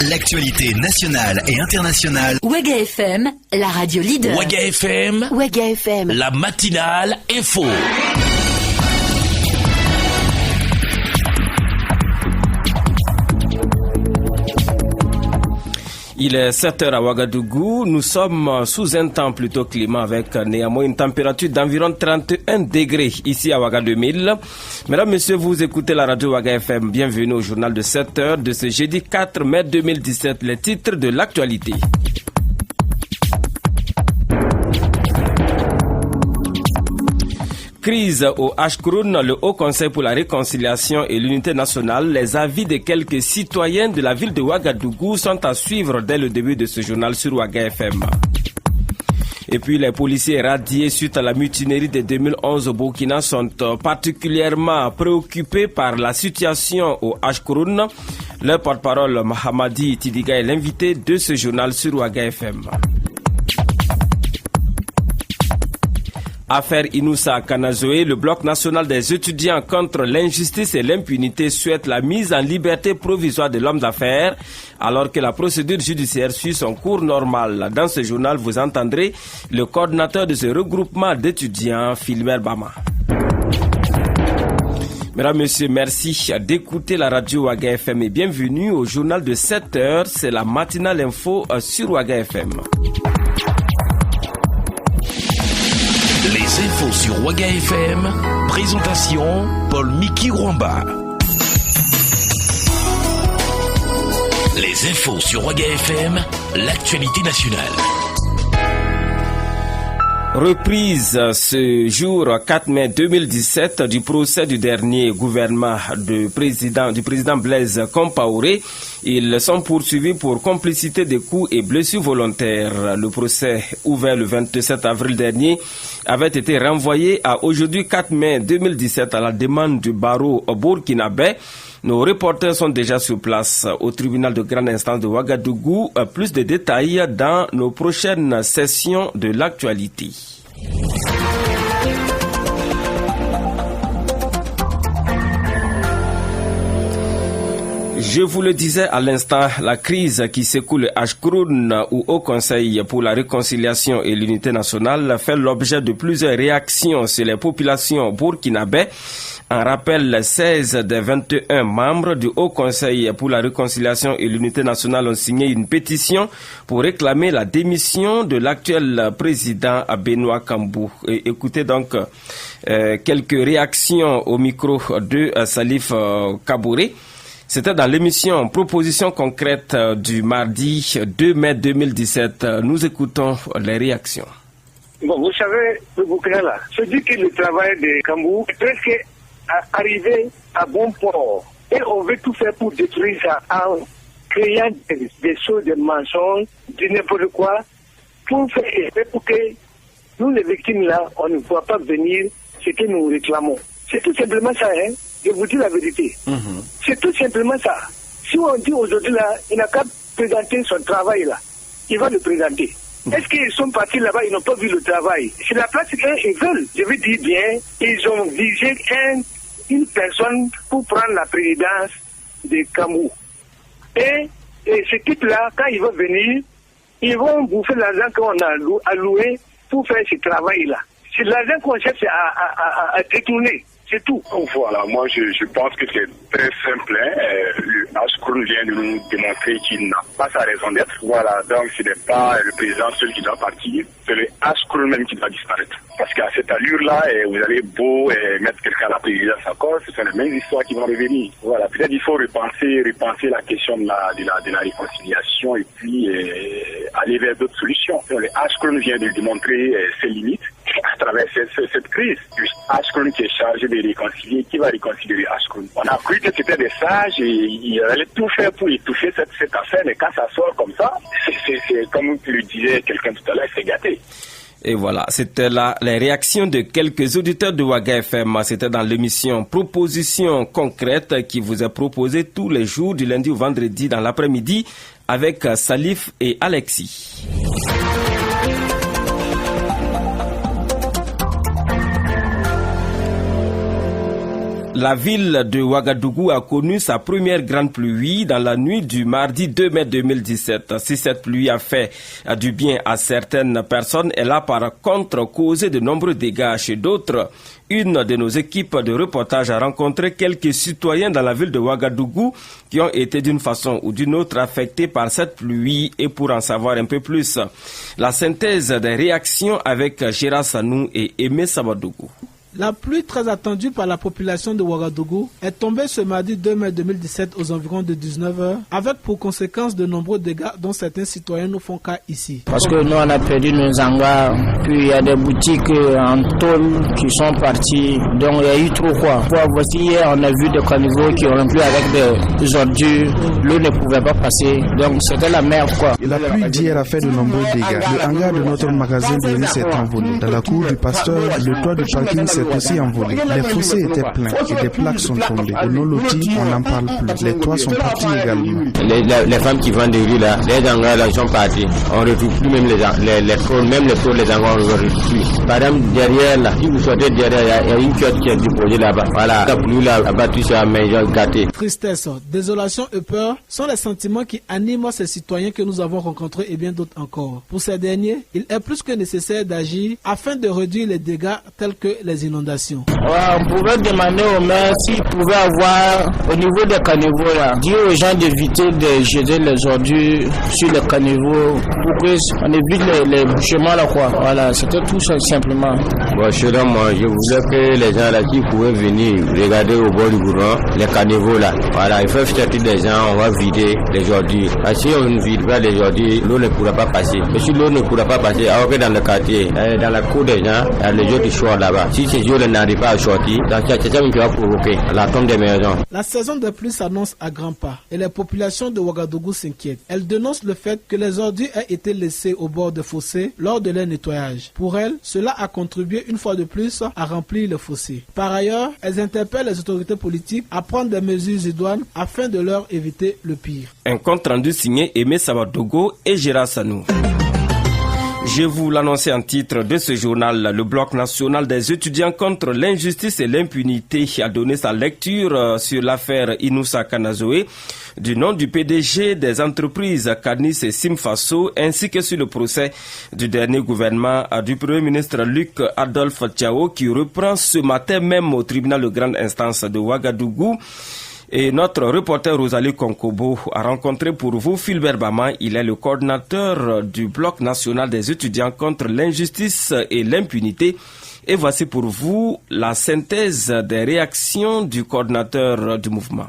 L'actualité nationale et internationale. Ouaga FM, la radio leader. Ouaga FM, Ouaga FM, la matinale info. Il est 7h à Ouagadougou. Nous sommes sous un temps plutôt clément avec néanmoins une température d'environ 31 degrés ici à Ouaga 2000. Mesdames, Messieurs, vous écoutez la radio Ouaga FM. Bienvenue au journal de 7h de ce jeudi 4 mai 2017. Les titres de l'actualité. Crise au Ashkroun, le Haut Conseil pour la réconciliation et l'unité nationale. Les avis de quelques citoyens de la ville de Ouagadougou sont à suivre dès le début de ce journal sur Ouaga FM. Et puis les policiers radiés suite à la mutinerie de 2011 au Burkina sont particulièrement préoccupés par la situation au Ashkroun. Leur porte-parole Mahamadi Tidiga est l'invité de ce journal sur Ouaga FM. Affaire Inoussa Kanazoé, le Bloc national des étudiants contre l'injustice et l'impunité souhaite la mise en liberté provisoire de l'homme d'affaires alors que la procédure judiciaire suit son cours normal. Dans ce journal, vous entendrez le coordinateur de ce regroupement d'étudiants, Philbert Bama. Mesdames, Messieurs, merci d'écouter la radio Ouaga FM et bienvenue au journal de 7h. C'est la matinale info sur Ouaga FM. Les infos sur Ouaga FM, présentation Paul Miki Rwamba. Les infos sur Ouaga FM, l'actualité nationale. Reprise ce jour 4 mai 2017 du procès du dernier gouvernement du président Blaise Compaoré. Ils sont poursuivis pour complicité de coups et blessures volontaires. Le procès ouvert le 27 avril dernier avait été renvoyé à aujourd'hui 4 mai 2017 à la demande du barreau burkinabé. Nos reporters sont déjà sur place au tribunal de grande instance de Ouagadougou. Plus de détails dans nos prochaines sessions de l'actualité. Je vous le disais à l'instant, la crise qui secoue le Ashkroun ou Haut Conseil pour la réconciliation et l'unité nationale fait l'objet de plusieurs réactions sur les populations burkinabées. En rappel, 16 des 21 membres du Haut Conseil pour la réconciliation et l'unité nationale ont signé une pétition pour réclamer la démission de l'actuel président Benoît Kambou. Et écoutez donc quelques réactions au micro de Salif Kabouré. C'était dans l'émission Proposition concrète du mardi 2 mai 2017. Nous écoutons les réactions. Bon, vous savez, le Burkina là, se dit que le travail de Kambou est presque arrivé à bon port. Et on veut tout faire pour détruire ça en créant des choses, des mensonges, du n'importe quoi, pour faire effet pour que nous, les victimes là, on ne voit pas venir ce que nous réclamons. C'est tout simplement ça, hein. Je vous dis la vérité. C'est tout simplement ça. Si on dit aujourd'hui là, il n'a qu'à présenter son travail là, il va le présenter. Est-ce qu'ils sont partis là-bas, ils n'ont pas vu le travail? C'est la place qu'ils veulent. Je veux dire bien, ils ont visé une personne pour prendre la présidence de Kambou. Et ce type-là, quand il va venir, ils vont bouffer l'argent qu'on a alloué pour faire ce travail-là. C'est l'argent qu'on cherche à détourner. C'est tout. Voilà, moi je pense que c'est très simple. Le Ashkroun vient de nous démontrer qu'il n'a pas sa raison d'être. Voilà, donc ce n'est pas le président seul qui doit partir, c'est le Ashkroun même qui doit disparaître. Parce qu'à cette allure-là, vous allez beau mettre quelqu'un à la présidence encore, ce sont les mêmes histoires qui vont revenir. Voilà, peut-être il faut repenser la question de la réconciliation et puis aller vers d'autres solutions. Donc, le Ashkroun vient de démontrer ses limites à travers cette crise. Le Ashkroun qui est chargé de réconcilier, qui va réconcilier le Ashkroun. On a cru que c'était des sages et ils allaient tout faire pour étouffer cette affaire, mais quand ça sort comme ça, c'est comme le disait quelqu'un tout à l'heure, c'est gâté. Et voilà, c'était là les réactions de quelques auditeurs de Ouaga FM. C'était dans l'émission Proposition concrète qui vous est proposée tous les jours du lundi au vendredi dans l'après-midi avec Salif et Alexis. La ville de Ouagadougou a connu sa première grande pluie dans la nuit du mardi 2 mai 2017. Si cette pluie a fait du bien à certaines personnes, elle a par contre causé de nombreux dégâts chez d'autres. Une de nos équipes de reportage a rencontré quelques citoyens dans la ville de Ouagadougou qui ont été d'une façon ou d'une autre affectés par cette pluie. Et pour en savoir un peu plus, la synthèse des réactions avec Gérard Sanou et Aimé Sabadougou. La pluie très attendue par la population de Ouagadougou est tombée ce mardi 2 mai 2017 aux environs de 19h, avec pour conséquence de nombreux dégâts dont certains citoyens nous font cas ici. Parce que nous on a perdu nos hangars, puis il y a des boutiques en tôle qui sont parties, donc il y a eu trop quoi. Voici hier on a vu des caniveaux qui ont rempli avec des ordures, l'eau ne pouvait pas passer, donc c'était la merde quoi. La pluie d'hier a fait de nombreux dégâts. Le hangar de notre magasin de riz s'est envolé. Dans la cour du pasteur, le toit du parking s'est aussi envolé. Les fossés étaient pleins et des plaques sont tombées. Au non-loti, on n'en parle plus. Les toits sont partis également. Les femmes qui vendent des riz là, les hangars là sont partis. On ne retrouve plus même les tôles, même les tôles, les hangars on ne retrouve plus. Par exemple, derrière là, si vous sortez derrière, il y a une chiotte qui est déposée là-bas. Voilà, la pluie là a battu sur la maison gâtée. Tristesse, désolation et peur sont les sentiments qui animent ces citoyens que nous avons rencontrés et bien d'autres encore. Pour ces derniers, il est plus que nécessaire d'agir afin de réduire les dégâts tels que les inondations. Ouais, on pouvait demander au maire s'il pouvait avoir au niveau des caniveaux là, dire aux gens d'éviter de jeter les ordures sur les caniveaux pour qu'on évite les bouchements là quoi. Voilà, c'était tout ça simplement. Bon, selon moi, je voulais que les gens là qui pouvaient venir regarder au bord du goudron les caniveaux là. Voilà, il faut sortir des gens, on va vider les ordures. Parce que si on ne vide pas les ordures, l'eau ne pourra pas passer. Et si l'eau ne pourra pas passer, alors que dans le quartier, dans la cour des gens, il y a les eaux du choix là-bas. Si ces eaux n'arrivent pas à sortir, c'est ça qui va provoquer la tombe des maisons. La saison des pluies s'annonce à grands pas et les populations de Ouagadougou s'inquiètent. Elles dénoncent le fait que les ordures aient été laissées au bord des fossés lors de leur nettoyage. Pour elles, cela a contribué une fois de plus à remplir les fossés. Par ailleurs, elles interpellent les autorités politiques à prendre des mesures idoines afin de leur éviter le pire. Un compte rendu signé Aimé Sabadougou et Gérard Sanou. Je vous l'annonçais en titre de ce journal. Le Bloc national des étudiants contre l'injustice et l'impunité a donné sa lecture sur l'affaire Inoussa Kanazoé, du nom du PDG des entreprises Canis et Simfaso, ainsi que sur le procès du dernier gouvernement du Premier ministre Luc Adolphe Thiaw, qui reprend ce matin même au tribunal de grande instance de Ouagadougou. Et notre reporter Rosalie Konkobo a rencontré pour vous Fulbert Bama. Il est le coordinateur du Bloc national des étudiants contre l'injustice et l'impunité. Et voici pour vous la synthèse des réactions du coordinateur du mouvement.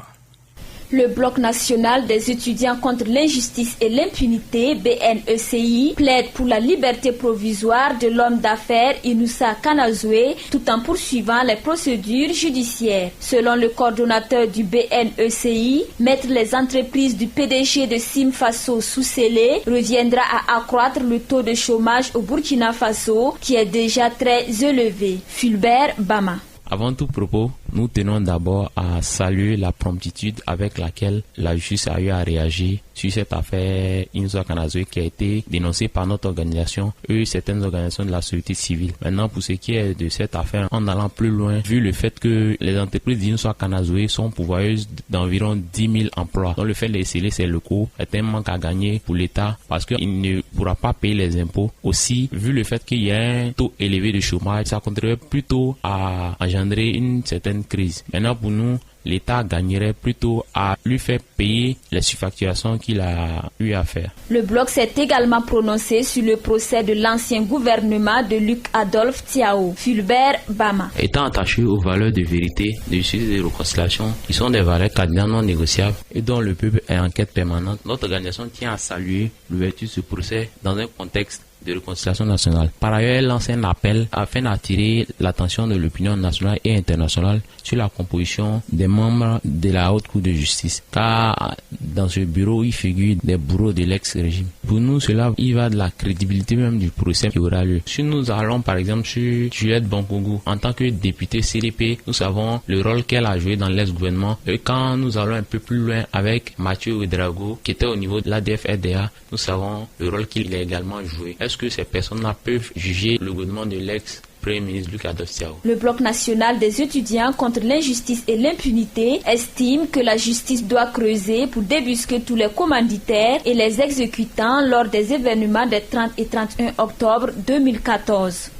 Le Bloc national des étudiants contre l'injustice et l'impunité, BNECI, plaide pour la liberté provisoire de l'homme d'affaires Inoussa Kanazoé tout en poursuivant les procédures judiciaires. Selon le coordonnateur du BNECI, mettre les entreprises du PDG de Simfaso sous scellé reviendra à accroître le taux de chômage au Burkina Faso qui est déjà très élevé. Fulbert Bama. Avant tout propos, nous tenons d'abord à saluer la promptitude avec laquelle la justice a eu à réagir sur cette affaire Inoussa Kanazoé qui a été dénoncée par notre organisation et certaines organisations de la société civile. Maintenant, pour ce qui est de cette affaire, en allant plus loin, vu le fait que les entreprises d'Inoussa Kanazoé sont pourvoyeuses d'environ 10 000 emplois, donc le fait de sceller ces locaux est un manque à gagner pour l'État parce qu'il ne pourra pas payer les impôts. Aussi, vu le fait qu'il y a un taux élevé de chômage, ça contribuerait plutôt à engendrer une certaine crise. Maintenant, pour nous, l'État gagnerait plutôt à lui faire payer les surfacturations qu'il a eu à faire. Le Bloc s'est également prononcé sur le procès de l'ancien gouvernement de Luc Adolphe Thiaw. Fulbert Bama. Étant attaché aux valeurs de vérité, de justice et de réconciliation, qui sont des valeurs cardinales non négociables et dont le peuple est en quête permanente, notre organisation tient à saluer l'ouverture de ce procès dans un contexte de réconciliation nationale. Par ailleurs, elle lance un appel afin d'attirer l'attention de l'opinion nationale et internationale sur la composition des membres de la Haute Cour de justice. Car dans ce bureau, il figure des bourreaux de l'ex-régime. Pour nous, cela y va de la crédibilité même du procès qui aura lieu. Si nous allons par exemple sur Juliette Bonkougou, en tant que députée CDP, nous savons le rôle qu'elle a joué dans l'ex-gouvernement. Et quand nous allons un peu plus loin avec Mathieu Ouedraogo, qui était au niveau de l'ADF-RDA, nous savons le rôle qu'il a également joué. Est-ce que ces personnes-là peuvent juger le gouvernement de l'ex Premier ministre Luc Adoftiao. Le Bloc national des étudiants contre l'injustice et l'impunité estime que la justice doit creuser pour débusquer tous les commanditaires et les exécutants lors des événements des 30 et 31 octobre 2014.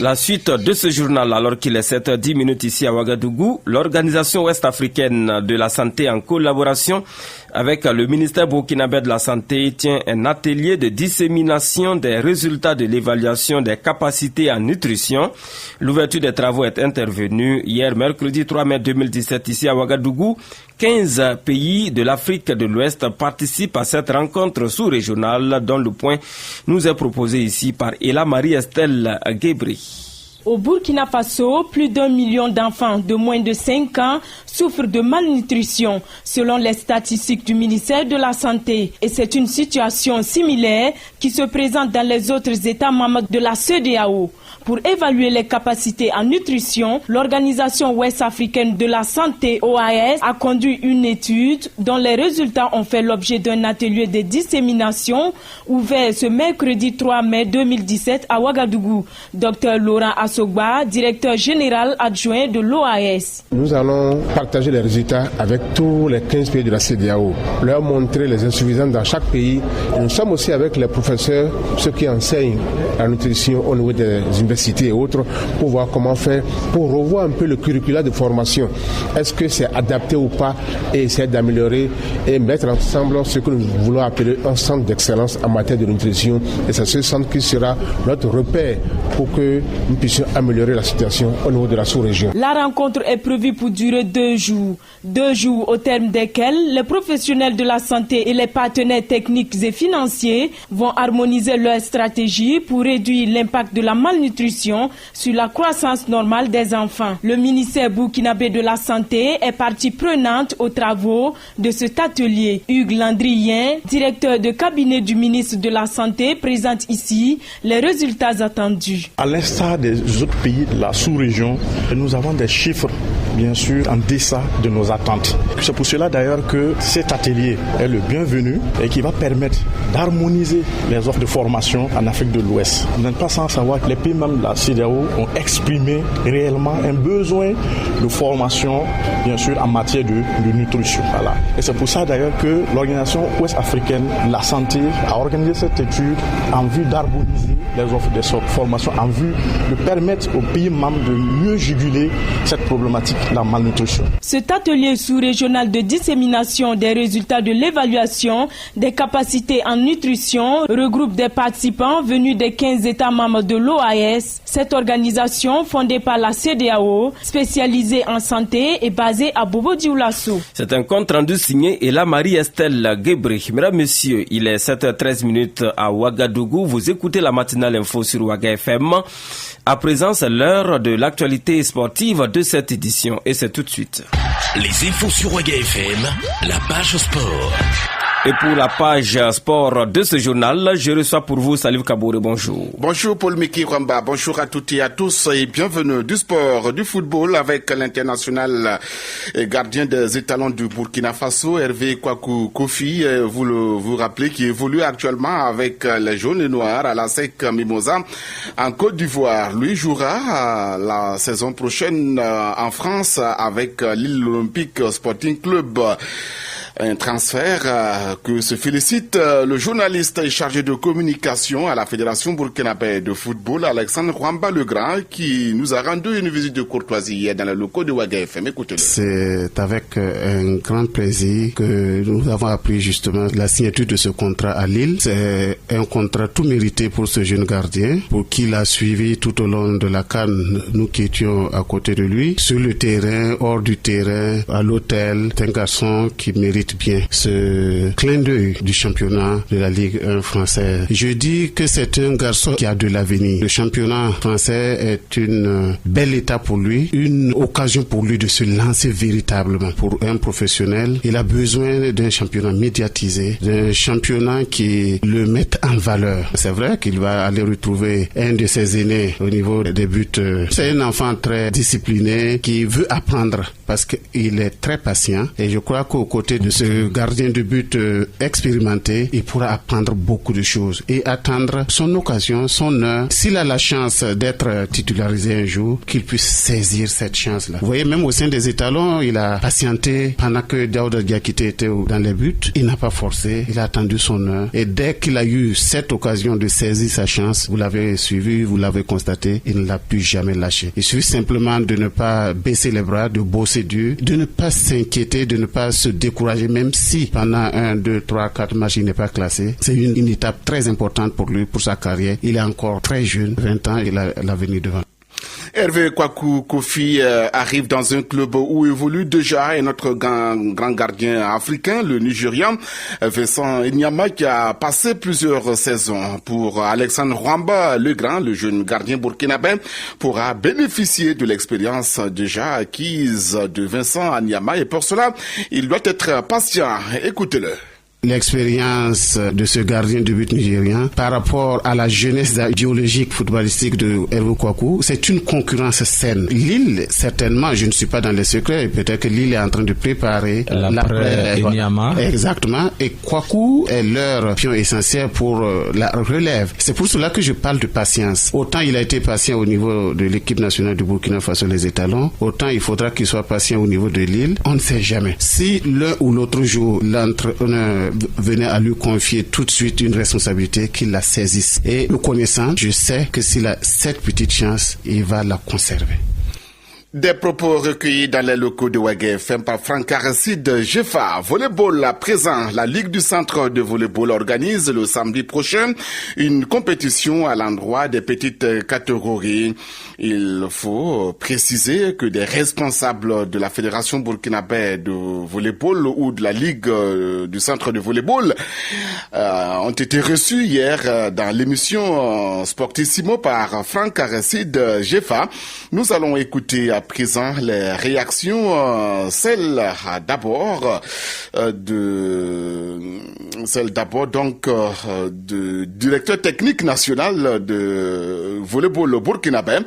La suite de ce journal, alors qu'il est 7h10 ici à Ouagadougou, l'Organisation ouest-africaine de la santé en collaboration avec le ministère burkinabé de la santé tient un atelier de dissémination des résultats de l'évaluation des capacités en nutrition. L'ouverture des travaux est intervenue hier mercredi 3 mai 2017 ici à Ouagadougou. 15 pays de l'Afrique de l'Ouest participent à cette rencontre sous-régionale dont le point nous est proposé ici par Ella Marie-Estelle Guébri. Au Burkina Faso, plus d'1 million d'enfants de moins de 5 ans souffrent de malnutrition, selon les statistiques du ministère de la Santé. Et c'est une situation similaire qui se présente dans les autres États membres de la CEDEAO. Pour évaluer les capacités en nutrition, l'Organisation ouest-africaine de la santé, OAS, a conduit une étude dont les résultats ont fait l'objet d'un atelier de dissémination ouvert ce mercredi 3 mai 2017 à Ouagadougou. Dr Laurent Assogba, directeur général adjoint de l'OAS. Nous allons partager les résultats avec tous les 15 pays de la CEDEAO, leur montrer les insuffisances dans chaque pays. Nous sommes aussi avec les professeurs, ceux qui enseignent la nutrition au niveau des universités et autres, pour voir comment faire, pour revoir un peu le curricula de formation. Est-ce que c'est adapté ou pas, et essayer d'améliorer et mettre ensemble ce que nous voulons appeler un centre d'excellence en matière de nutrition. Et c'est ce centre qui sera notre repère pour que nous puissions améliorer la situation au niveau de la sous-région. La rencontre est prévue pour durer 2 jours. 2 jours au terme desquels les professionnels de la santé et les partenaires techniques et financiers vont harmoniser leur stratégie pour réduire l'impact de la malnutrition sur la croissance normale des enfants. Le ministère burkinabé de la Santé est partie prenante aux travaux de cet atelier. Hugues Landrien, directeur de cabinet du ministre de la Santé, présente ici les résultats attendus. À l'instar des autres pays de la sous-région, nous avons des chiffres, bien sûr, en deçà de nos attentes. C'est pour cela d'ailleurs que cet atelier est le bienvenu et qui va permettre d'harmoniser les offres de formation en Afrique de l'Ouest. Vous n'êtes pas sans savoir que les pays membres de la CEDEAO ont exprimé réellement un besoin de formation, bien sûr, en matière de nutrition. Voilà. Et c'est pour ça d'ailleurs que l'Organisation ouest-africaine de la santé a organisé cette étude en vue d'harmoniser les offres de formation, en vue de permettre aux pays membres de mieux juguler cette problématique, la malnutrition. Cet atelier sous-régional de dissémination des résultats de l'évaluation des capacités en nutrition regroupe des participants venus des 15 États membres de l'OAS. Cette organisation, fondée par la CEDEAO, spécialisée en santé, est basée à Bobo-Dioulasso. C'est un compte rendu signé Ella Marie-Estelle Guébri. Mesdames, Messieurs, il est 7h13 à Ouagadougou. Vous écoutez la matinale info sur Ouaga FM. À présent, c'est l'heure de l'actualité sportive de cette édition. Et c'est tout de suite. Les infos sur Ouaga FM, la page sport. Et pour la page sport de ce journal, je reçois pour vous Salif Kabouré. Bonjour. Bonjour Paul Miki Rwamba. Bonjour à toutes et à tous et bienvenue du sport, du football avec l'international gardien des étalons du Burkina Faso, Hervé Kwaku Kofi. Vous rappelez qui évolue actuellement avec les jaunes et noirs à la SEC Mimosa en Côte d'Ivoire. Lui jouera la saison prochaine en France avec l'Île Olympique Sporting Club. Un transfert que se félicite le journaliste chargé de communication à la Fédération burkinabé de football, Alexandre Rwamba Legrand, qui nous a rendu une visite de courtoisie hier dans le locaux de Ouaga FM. Écoutez-le. C'est avec un grand plaisir que nous avons appris justement la signature de ce contrat à Lille. C'est un contrat tout mérité pour ce jeune gardien, pour qui l'a suivi tout au long de la CAN, nous qui étions à côté de lui, sur le terrain, hors du terrain, à l'hôtel. C'est un garçon qui mérite bien ce clin d'œil du championnat de la Ligue 1 française. Je dis que c'est un garçon qui a de l'avenir. Le championnat français est une belle étape pour lui, une occasion pour lui de se lancer véritablement. Pour un professionnel, il a besoin d'un championnat médiatisé, d'un championnat qui le mette en valeur. C'est vrai qu'il va aller retrouver un de ses aînés au niveau des buts. C'est un enfant très discipliné qui veut apprendre parce qu'il est très patient et je crois qu'aux côtés de ce gardien de but expérimenté, il pourra apprendre beaucoup de choses et attendre son occasion, son heure. S'il a la chance d'être titularisé un jour, qu'il puisse saisir cette chance-là. Vous voyez, même au sein des étalons, il a patienté pendant que Daouda Diakité était dans les buts. Il n'a pas forcé, il a attendu son heure. Et dès qu'il a eu cette occasion de saisir sa chance, vous l'avez suivi, vous l'avez constaté, il ne l'a plus jamais lâché. Il suffit simplement de ne pas baisser les bras, de bosser dur, de ne pas s'inquiéter, de ne pas se décourager, même si pendant 1, 2, 3, 4 matchs, il n'est pas classé. C'est une étape très importante pour lui, pour sa carrière. Il est encore très jeune, 20 ans, il a l'avenir devant. Hervé Kwaku Kofi arrive dans un club où évolue déjà un autre grand gardien africain, le Nigérian Vincent Enyama, qui a passé plusieurs saisons. Pour Alexandre Rwamba, le jeune gardien burkinabé, pourra bénéficier de l'expérience déjà acquise de Vincent Enyama et pour cela, il doit être patient. Écoutez-le. L'expérience de ce gardien de but nigérien par rapport à la jeunesse biologique footballistique de Hervé Kwaku, c'est une concurrence saine. Lille, certainement, je ne suis pas dans les secrets, peut-être que Lille est en train de préparer l'après Enyama. Exactement. Et Kwaku est leur pion essentiel pour la relève. C'est pour cela que je parle de patience. Autant il a été patient au niveau de l'équipe nationale du Burkina Faso, les étalons, autant il faudra qu'il soit patient au niveau de Lille. On ne sait jamais. Si l'un ou l'autre jour, l'entraîneur venait à lui confier tout de suite une responsabilité, qu'il la saisisse. Et le connaissant, je sais que s'il a cette petite chance, il va la conserver. Des propos recueillis dans les locaux de Ouaga FM par Franck Aracide Jefa. Volleyball à présent. La Ligue du Centre de Volleyball organise le samedi prochain une compétition à l'endroit des petites catégories. Il faut préciser que des responsables de la Fédération burkinabé de volleyball ou de la Ligue du Centre de Volleyball ont été reçus hier dans l'émission Sportissimo par Franck Aracide Jefa. Nous allons écouter à présent les réactions, celle d'abord du directeur technique national de volleyball burkinabé.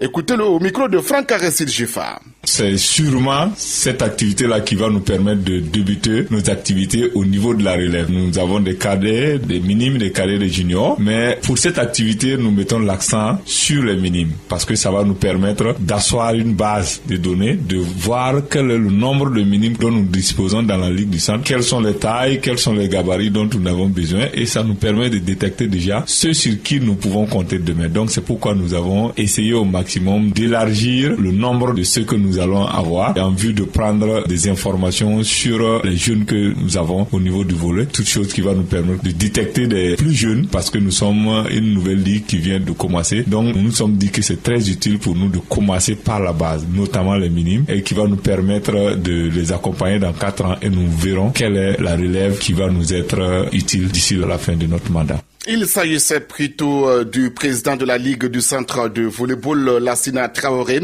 Écoutez-le au micro de Franck Aracide Jefa. C'est sûrement cette activité-là qui va nous permettre de débuter nos activités au niveau de la relève. Nous avons des cadets, des minimes, des cadets, des juniors. Mais pour cette activité, nous mettons l'accent sur les minimes parce que ça va nous permettre d'asseoir une base de données, de voir quel est le nombre de minimes dont nous disposons dans la Ligue du Centre, quelles sont les tailles, quels sont les gabarits dont nous avons besoin et ça nous permet de détecter déjà ceux sur qui nous pouvons compter demain. Donc c'est pourquoi nous avons essayé au maximum d'élargir le nombre de ceux que nous allons avoir en vue de prendre des informations sur les jeunes que nous avons au niveau du volley, toute chose qui va nous permettre de détecter des plus jeunes parce que nous sommes une nouvelle ligue qui vient de commencer. Donc nous nous sommes dit que c'est très utile pour nous de commencer par la base, notamment les minimes, et qui va nous permettre de les accompagner dans 4 ans et nous verrons quelle est la relève qui va nous être utile d'ici la fin de notre mandat. Il s'agissait plutôt du président de la Ligue du Centre de Volleyball, Lassina Traoré,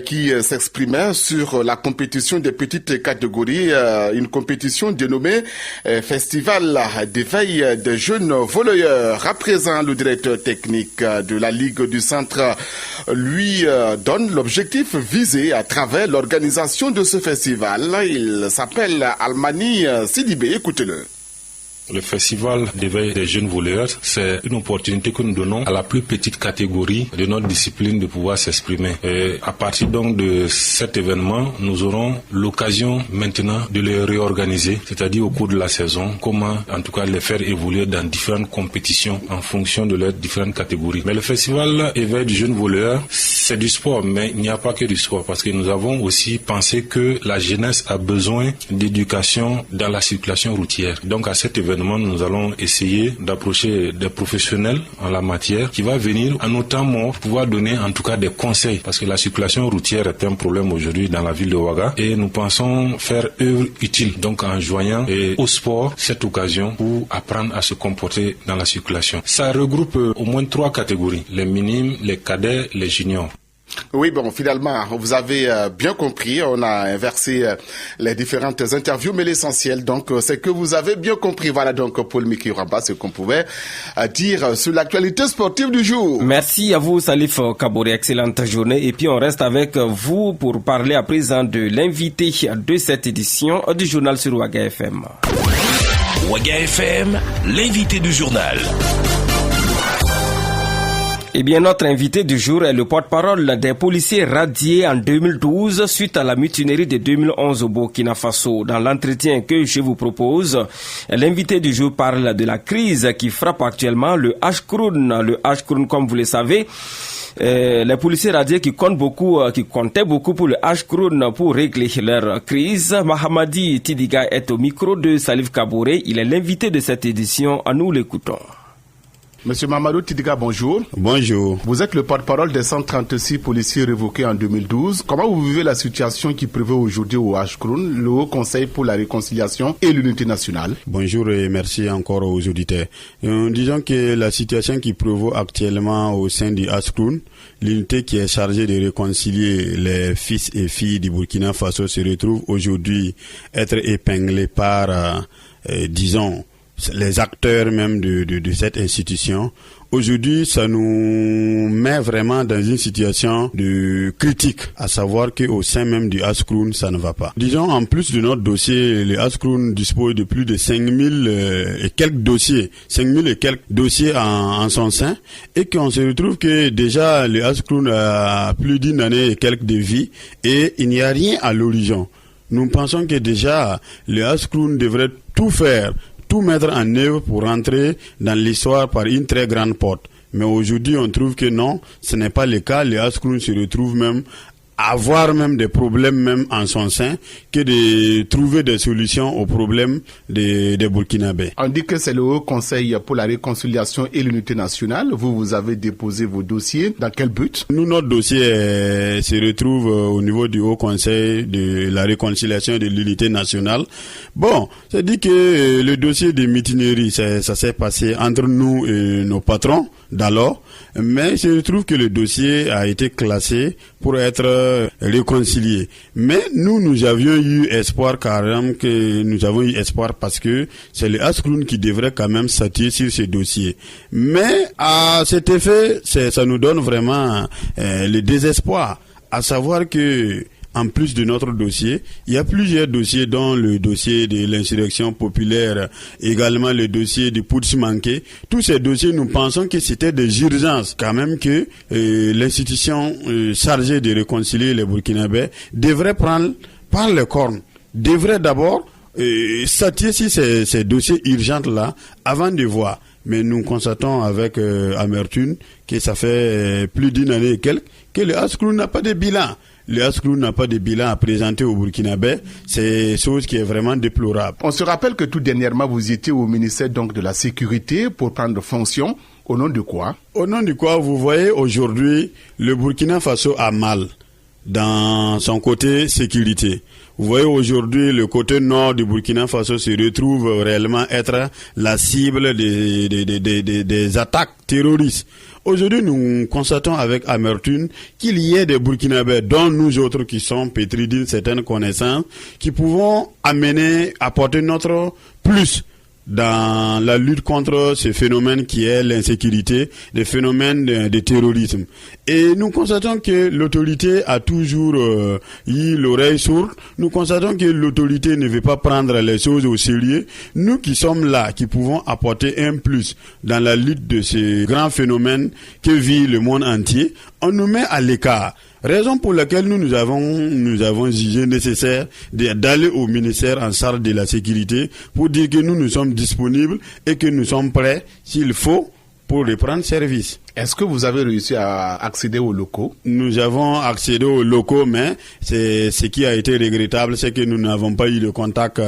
qui s'exprimait sur la compétition des petites catégories, une compétition dénommée Festival d'éveil des jeunes volleyeurs. À présent, le directeur technique de la Ligue du Centre lui donne l'objectif visé à travers l'organisation de ce festival. Il s'appelle Almani Sidibé. Écoutez-le. Le festival d'éveil des jeunes voleurs, c'est une opportunité que nous donnons à la plus petite catégorie de notre discipline de pouvoir s'exprimer. Et à partir donc de cet événement, nous aurons l'occasion maintenant de les réorganiser, c'est-à-dire au cours de la saison, comment en tout cas les faire évoluer dans différentes compétitions en fonction de leurs différentes catégories. Mais le festival éveil du jeune voleur, c'est du sport, mais il n'y a pas que du sport parce que nous avons aussi pensé que la jeunesse a besoin d'éducation dans la circulation routière. Donc à cet événement, nous allons essayer d'approcher des professionnels en la matière qui va venir à nos temps morts pouvoir donner en tout cas des conseils parce que la circulation routière est un problème aujourd'hui dans la ville de Ouaga et nous pensons faire œuvre utile donc en joignant au sport cette occasion pour apprendre à se comporter dans la circulation. Ça regroupe au moins 3 catégories, les minimes, les cadets, les juniors. Oui, bon, finalement, vous avez bien compris. On a inversé les différentes interviews, mais l'essentiel, donc, c'est que vous avez bien compris. Voilà donc, Paul Miki Ramba, ce qu'on pouvait dire sur l'actualité sportive du jour. Merci à vous, Salif Kabouri. Excellente journée. Et puis, on reste avec vous pour parler à présent de l'invité de cette édition du journal sur Ouaga FM. Ouaga FM, l'invité du journal. Eh bien, notre invité du jour est le porte-parole des policiers radiés en 2012 suite à la mutinerie de 2011 au Burkina Faso. Dans l'entretien que je vous propose, l'invité du jour parle de la crise qui frappe actuellement le Ashkroun. Le Ashkroun, comme vous le savez, les policiers radiés qui comptaient beaucoup pour le Ashkroun pour régler leur crise. Mahamadi Tidiga est au micro de Salif Kabouré. Il est l'invité de cette édition. À nous l'écoutons. Monsieur Mamadou Tidiga, bonjour. Bonjour. Vous êtes le porte-parole des 136 policiers révoqués en 2012. Comment vous vivez la situation qui prévaut aujourd'hui au Ashkroun, le Haut Conseil pour la réconciliation et l'unité nationale? Bonjour et merci encore aux auditeurs. Disons que la situation qui prévaut actuellement au sein du Ashkroun, l'unité qui est chargée de réconcilier les fils et filles du Burkina Faso se retrouve aujourd'hui être épinglée par, disons, les acteurs même de cette institution. Aujourd'hui, ça nous met vraiment dans une situation de critique, à savoir qu'au sein même du Ashkroun, ça ne va pas. Disons, en plus de notre dossier, le Ashkroun dispose de plus de 5000 et quelques dossiers, 5000 et quelques dossiers en son sein, et qu'on se retrouve que déjà le Ashkroun a plus d'une année et quelques de vie, et il n'y a rien à l'horizon. Nous pensons que déjà le Ashkroun devrait tout faire, tout mettre en œuvre pour rentrer dans l'histoire par une très grande porte. Mais aujourd'hui, on trouve que non, ce n'est pas le cas. Le Ashkroun se retrouve même avoir même des problèmes même en son sein que de trouver des solutions aux problèmes des Burkinabés. On dit que c'est le Haut Conseil pour la réconciliation et l'unité nationale. Vous avez déposé vos dossiers. Dans quel but? Nous, notre dossier se retrouve au niveau du Haut Conseil de la réconciliation et de l'unité nationale. Bon, c'est dit que le dossier de mutinerie, ça s'est passé entre nous et nos patrons d'alors, mais il se trouve que le dossier a été classé pour être réconcilié. Mais nous avions eu espoir carrément parce que c'est le Ashkroun qui devrait quand même s'attirer sur ce dossier. Mais à cet effet, ça nous donne vraiment le désespoir, à savoir que en plus de notre dossier, il y a plusieurs dossiers, dont le dossier de l'insurrection populaire, également le dossier du Putsch manqué. Tous ces dossiers, nous pensons que c'était des urgences, quand même que l'institution chargée de réconcilier les Burkinabés devrait prendre par les cornes, devrait d'abord s'attirer sur ces dossiers urgents-là avant de voir. Mais nous constatons avec amertume que ça fait plus d'une année et quelques que le Ashkroun n'a pas de bilan. Le Ashkroun n'a pas de bilan à présenter au Burkinabé. C'est chose qui est vraiment déplorable. On se rappelle que tout dernièrement, vous étiez au ministère donc de la Sécurité pour prendre fonction. Au nom de quoi? Au nom de quoi, vous voyez, aujourd'hui, le Burkina Faso a mal dans son côté sécurité. Vous voyez, aujourd'hui, le côté nord du Burkina Faso se retrouve réellement être la cible des attaques terroristes. Aujourd'hui, nous constatons avec amertume qu'il y ait des Burkinabés, dont nous autres qui sommes pétris d'une certaine connaissance, qui pouvons apporter notre plus dans la lutte contre ce phénomène qui est l'insécurité, le phénomène de terrorisme. Et nous constatons que l'autorité a toujours eu l'oreille sourde. Nous constatons que l'autorité ne veut pas prendre les choses au sérieux. Nous qui sommes là, qui pouvons apporter un plus dans la lutte de ce grand phénomène que vit le monde entier, on nous met à l'écart. Raison pour laquelle nous avons jugé nécessaire d'aller au ministère en charge de la sécurité pour dire que nous sommes disponibles et que nous sommes prêts, s'il faut, pour reprendre service. Est-ce que vous avez réussi à accéder aux locaux? Nous avons accédé aux locaux, mais ce qui a été regrettable, c'est que nous n'avons pas eu de contact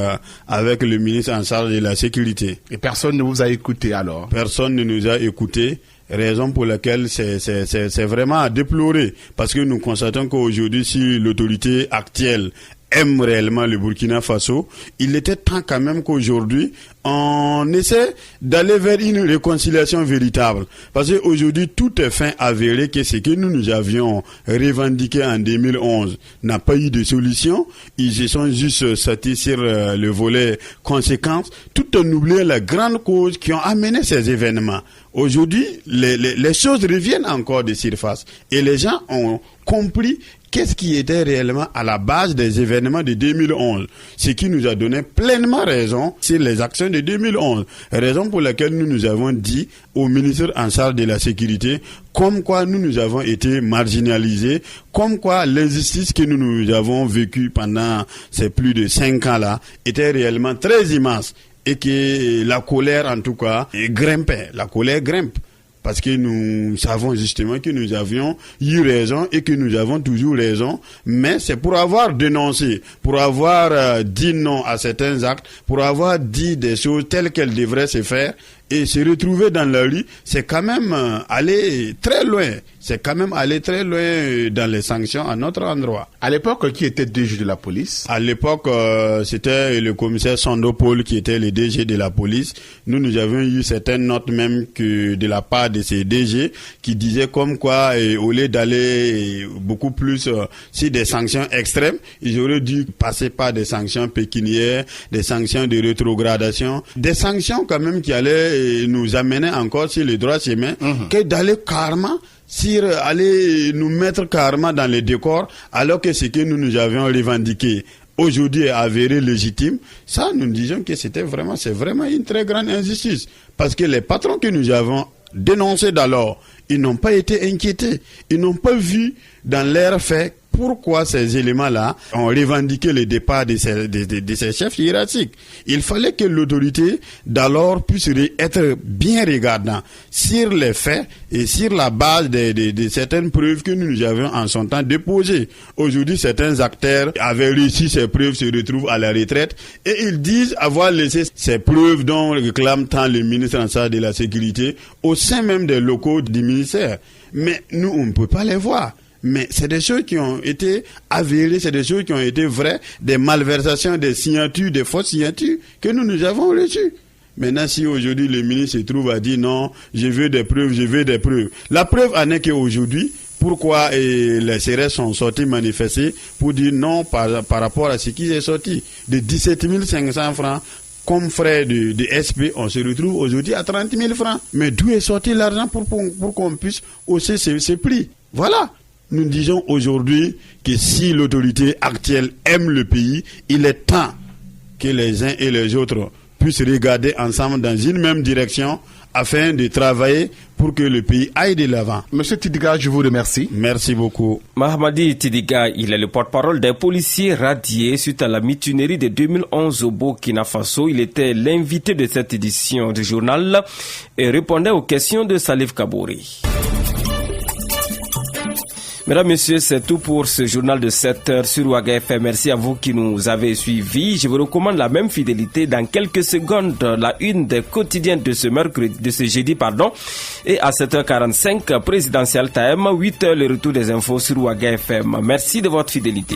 avec le ministre en charge de la sécurité. Et personne ne vous a écouté alors? Personne ne nous a écouté. Raison pour laquelle c'est vraiment à déplorer, parce que nous constatons qu'aujourd'hui, si l'autorité actuelle aiment réellement le Burkina Faso, il était temps quand même qu'aujourd'hui, on essaie d'aller vers une réconciliation véritable. Parce qu'aujourd'hui, tout est fin avéré que ce que nous avions revendiqué en 2011 n'a pas eu de solution. Ils se sont juste satis sur le volet conséquences, tout en oubliant la grande cause qui ont amené ces événements. Aujourd'hui, les choses reviennent encore de surface. Et les gens ont compris qu'est-ce qui était réellement à la base des événements de 2011. Ce qui nous a donné pleinement raison sur les actions de 2011. Raison pour laquelle nous avons dit au ministre en charge de la sécurité comme quoi nous avons été marginalisés, comme quoi l'injustice que nous avons vécue pendant ces plus de 5 ans-là était réellement très immense. Et que la colère, en tout cas, grimpait. La colère grimpe. Parce que nous savons justement que nous avions eu raison et que nous avons toujours raison. Mais c'est pour avoir dénoncé, pour avoir dit non à certains actes, pour avoir dit des choses telles qu'elles devraient se faire. Et se retrouver dans la rue, c'est quand même aller très loin. C'est quand même aller très loin dans les sanctions à notre endroit. À l'époque, qui était DG de la police? À l'époque, c'était le commissaire Sandopol qui était le DG de la police. Nous avions eu certaines notes même que de la part de ces DG qui disaient comme quoi, au lieu d'aller beaucoup plus sur des sanctions extrêmes, ils auraient dû passer par des sanctions pécuniaires, des sanctions de rétrogradation, des sanctions quand même qui allaient nous amener encore sur le droit chemin, que d'aller carrément aller nous mettre carrément dans les décors, alors que ce que nous avions revendiqué aujourd'hui est avéré légitime. Ça, nous disons que c'est vraiment une très grande injustice. Parce que les patrons que nous avons dénoncés d'alors, ils n'ont pas été inquiétés. Ils n'ont pas vu dans l'air fait pourquoi ces éléments-là ont revendiqué le départ de ces chefs hiérarchiques. Il fallait que l'autorité d'alors puisse être bien regardant sur les faits et sur la base de certaines preuves que nous avions en son temps déposées. Aujourd'hui, certains acteurs avaient réussi ces preuves, se retrouvent à la retraite et ils disent avoir laissé ces preuves dont réclame tant le ministre en charge de la sécurité au sein même des locaux du ministère. Mais nous, on ne peut pas les voir. Mais c'est des choses qui ont été avérées, c'est des choses qui ont été vraies, des malversations, des signatures, des fausses signatures que nous avons reçues. Maintenant, si aujourd'hui le ministre se trouve à dire non, je veux des preuves. La preuve en est qu'aujourd'hui, pourquoi les CRS sont sortis manifester pour dire non par rapport à ce qui est sorti. De 17 500 francs comme frais de SP, on se retrouve aujourd'hui à 30 000 francs. Mais d'où est sorti l'argent pour qu'on puisse hausser ces prix? Voilà. Nous disons aujourd'hui que si l'autorité actuelle aime le pays, il est temps que les uns et les autres puissent regarder ensemble dans une même direction afin de travailler pour que le pays aille de l'avant. Monsieur Tidiga, je vous remercie. Merci beaucoup. Mahamadi Tidiga, il est le porte-parole des policiers radiés suite à la mutinerie de 2011 au Burkina Faso. Il était l'invité de cette édition du journal et répondait aux questions de Salif Kabouri. Mesdames, Messieurs, c'est tout pour ce journal de 7 heures sur Ouaga FM. Merci à vous qui nous avez suivis. Je vous recommande la même fidélité dans quelques secondes, la une des quotidiens de ce jeudi. Et à 7h45, présidentiel time, 8h, le retour des infos sur Ouaga FM. Merci de votre fidélité.